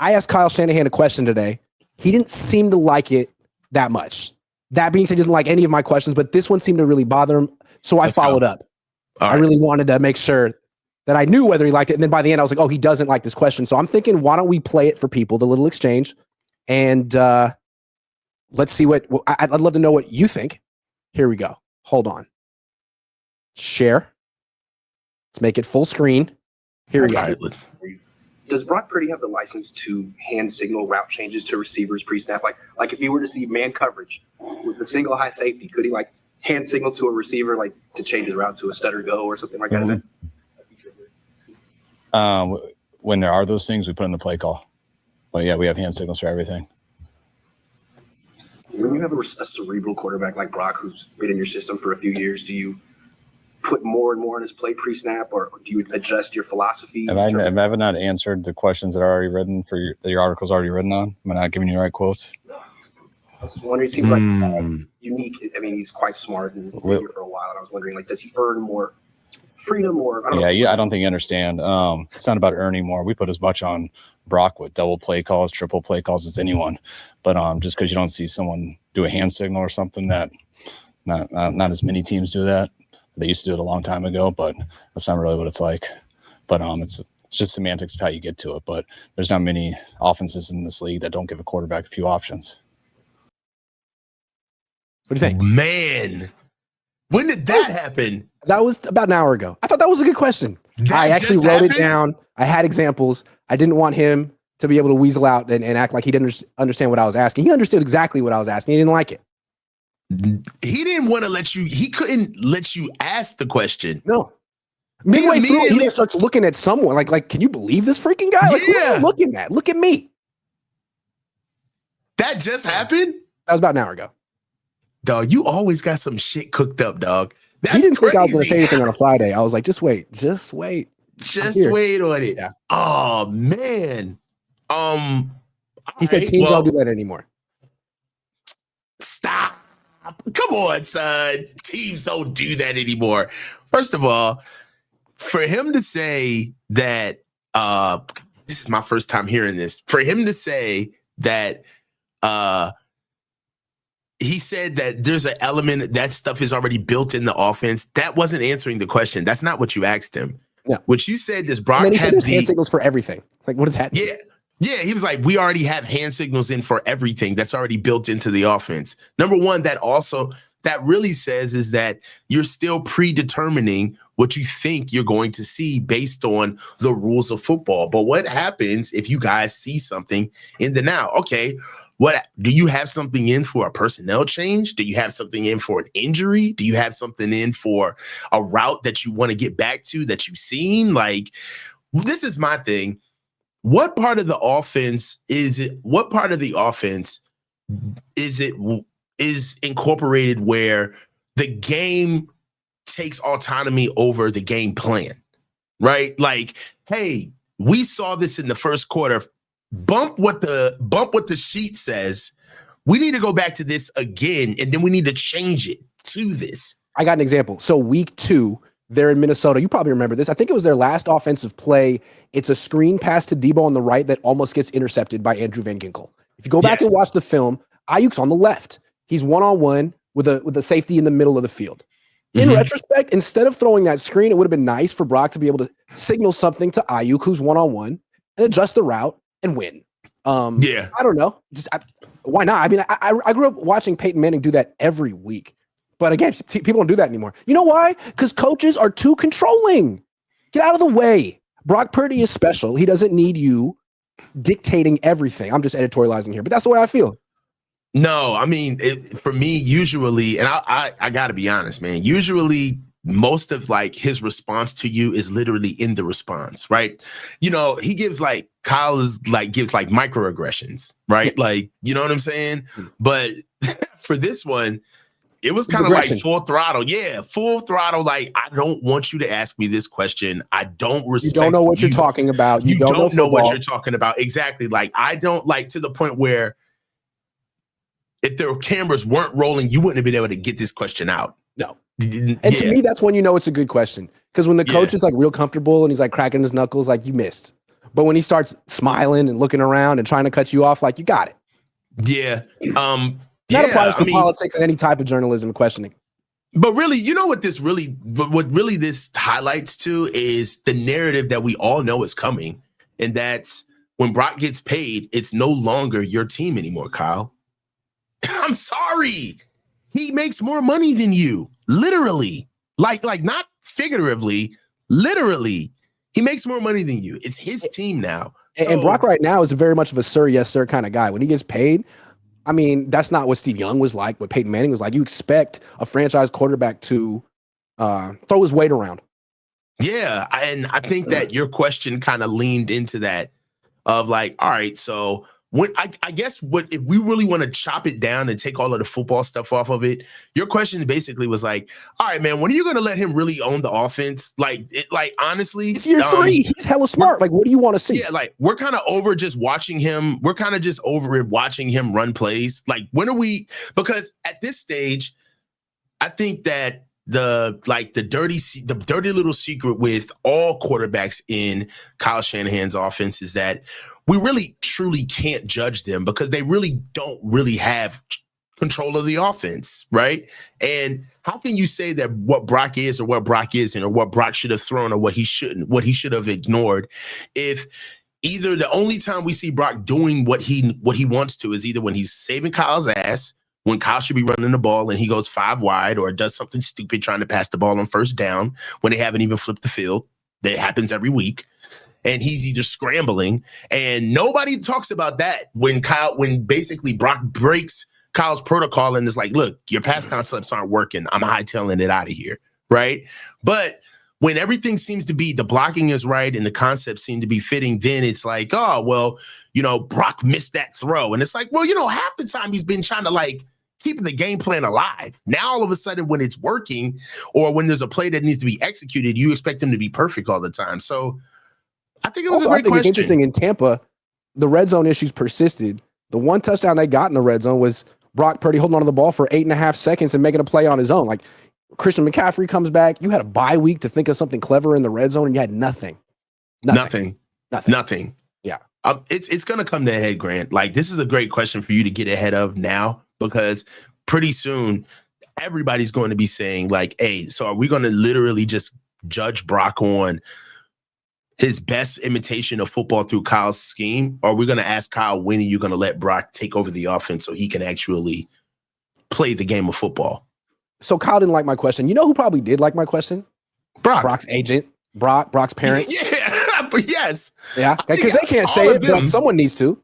I asked Kyle Shanahan a question today. He didn't seem to like it that much. That being said, he doesn't like any of my questions, but this one seemed to really bother him. So I followed up. I really wanted to make sure that I knew whether he liked it. And then by the end, I was like, oh, he doesn't like this question. So I'm thinking, why don't we play it for people, the little exchange? And let's see I'd love to know what you think. Here we go. Hold on. Share. Let's make it full screen. Here we go. Does Brock Purdy have the license to hand signal route changes to receivers pre-snap? Like if you were to see man coverage with the single high safety, could he like hand signal to a receiver like to change his route to a stutter go or something like that? When there are those things, we put in the play call. But yeah, we have hand signals for everything. When you have a cerebral quarterback like Brock who's been in your system for a few years, do you put more and more in his play pre-snap, or do you adjust your philosophy? Have I ever not answered the questions that are already written that your article's already written on? Am I not giving you the right quotes? I was wondering, it seems like unique. I mean, he's quite smart and been here for a while. And I was wondering, like, does he earn more freedom or? I don't know. I don't think you understand. It's not about earning more. We put as much on Brock with double play calls, triple play calls as anyone. But just because you don't see someone do a hand signal or something, that not as many teams do that. They used to do it a long time ago, but that's not really what it's like. But it's just semantics of how you get to it. But there's not many offenses in this league that don't give a quarterback a few options. What do you think? Man, when did that happen? That was about an hour ago. I thought that was a good question. I actually wrote it down. I had examples. I didn't want him to be able to weasel out and act like he didn't understand what I was asking. He understood exactly what I was asking. He didn't like it. He didn't want to he couldn't let you ask the question. No. Midway through, he starts looking at someone like, can you believe this freaking guy? Like, who are you looking at? Look at me. That just happened? That was about an hour ago. Dog, you always got some shit cooked up, dog. That's he didn't crazy. think I was going to say anything on a Friday. I was like, just wait. Just wait on it. Yeah. Oh, man. He said teams don't do that anymore. Stop. Come on, son. Teams don't do that anymore. First of all, for him to say that, this is my first time hearing this. For him to say that, he said that there's an element that stuff is already built in the offense. That wasn't answering the question. That's not what you asked him. Yeah. What you said, does Brock have hand signals for everything? Like, what does that mean? Yeah. Yeah, he was like, we already have hand signals in for everything. That's already built into the offense. Number one, that really says is that you're still predetermining what you think you're going to see based on the rules of football. But what happens if you guys see something in the now? Okay, what do you have something in for a personnel change? Do you have something in for an injury? Do you have something in for a route that you want to get back to that you've seen? Like, this is my thing. What part of the offense is it? What part of the offense is incorporated where the game takes autonomy over the game plan, right? Like, hey, we saw this in the first quarter. Bump what the sheet says. We need to go back to this again, and then we need to change it to this. I got an example. So week 2, they're in Minnesota. You probably remember this. I think it was their last offensive play. It's a screen pass to Debo on the right that almost gets intercepted by Andrew Van Ginkel. If you go back and watch the film, Ayuk's on the left. He's one-on-one with a safety in the middle of the field. In retrospect, instead of throwing that screen, it would have been nice for Brock to be able to signal something to Ayuk, who's one-on-one, and adjust the route and win. I don't know. Why not? I mean, I grew up watching Peyton Manning do that every week. But again, people don't do that anymore. You know why? Because coaches are too controlling. Get out of the way. Brock Purdy is special. He doesn't need you dictating everything. I'm just editorializing here, but that's the way I feel. No, I mean, for me, usually, and I got to be honest, man, usually most of like his response to you is literally in the response, right? You know, he gives like gives microaggressions, right? Like, you know what I'm saying? But for this one, it was kind of like full throttle. Yeah, full throttle. Like, I don't want you to ask me this question. I don't respect you. You don't know what you're talking about. You don't know what you're talking about. Exactly. Like, I don't like to the point where if their cameras weren't rolling, you wouldn't have been able to get this question out. No. And to me, that's when you know it's a good question. Because when the coach is like real comfortable and he's like cracking his knuckles, like you missed. But when he starts smiling and looking around and trying to cut you off, like, you got it. Yeah. That applies to politics and any type of journalism questioning. But really, you know what this highlights too is the narrative that we all know is coming. And that's when Brock gets paid, it's no longer your team anymore, Kyle. I'm sorry. He makes more money than you. Literally. Like not figuratively, literally. He makes more money than you. It's his team now. And Brock right now is very much of a sir, yes, sir kind of guy. When he gets paid, I mean, that's not what Steve Young was like, what Peyton Manning was like. You expect a franchise quarterback to throw his weight around. Yeah, and I think that your question kind of leaned into that of like, all right, so when I guess what if we really want to chop it down and take all of the football stuff off of it, your question basically was like, all right, man, when are you going to let him really own the offense? Like honestly, it's year 3. He's hella smart. Like, what do you want to see? Yeah, like we're kind of over just watching him. We're kind of just over it watching him run plays. Like, when are we? Because at this stage, I think that the dirty little secret with all quarterbacks in Kyle Shanahan's offense is that we really truly can't judge them because they really don't really have control of the offense, right? And how can you say that what Brock is or what Brock isn't, or what Brock should have thrown or what he shouldn't, what he should have ignored, if either the only time we see Brock doing what he wants to is either when he's saving Kyle's ass, when Kyle should be running the ball and he goes 5 wide, or does something stupid trying to pass the ball on first down when they haven't even flipped the field. That happens every week. And he's either scrambling, and nobody talks about that when basically Brock breaks Kyle's protocol and is like, look, your pass concepts aren't working. I'm hightailing it out of here, right? But when everything seems to be, the blocking is right and the concepts seem to be fitting, then it's like, oh, well, Brock missed that throw. And it's like, well, half the time he's been trying to like keeping the game plan alive. Now, all of a sudden, when it's working or when there's a play that needs to be executed, you expect him to be perfect all the time. So I think it was a great question. It's interesting in Tampa, the red zone issues persisted. The one touchdown they got in the red zone was Brock Purdy holding onto the ball for 8.5 seconds and making a play on his own. Like, Christian McCaffrey comes back. You had a bye week to think of something clever in the red zone, and you had nothing. Nothing. Yeah. It's going to come to a head, Grant. Like, this is a great question for you to get ahead of now, because pretty soon everybody's going to be saying like, hey, so are we going to literally just judge Brock on his best imitation of football through Kyle's scheme? Or are we going to ask Kyle, when are you going to let Brock take over the offense so he can actually play the game of football? So Kyle didn't like my question. You know who probably did like my question? Brock's agent, Brock's parents. Yeah, but yes. Yeah, because they can't say it, but someone needs to.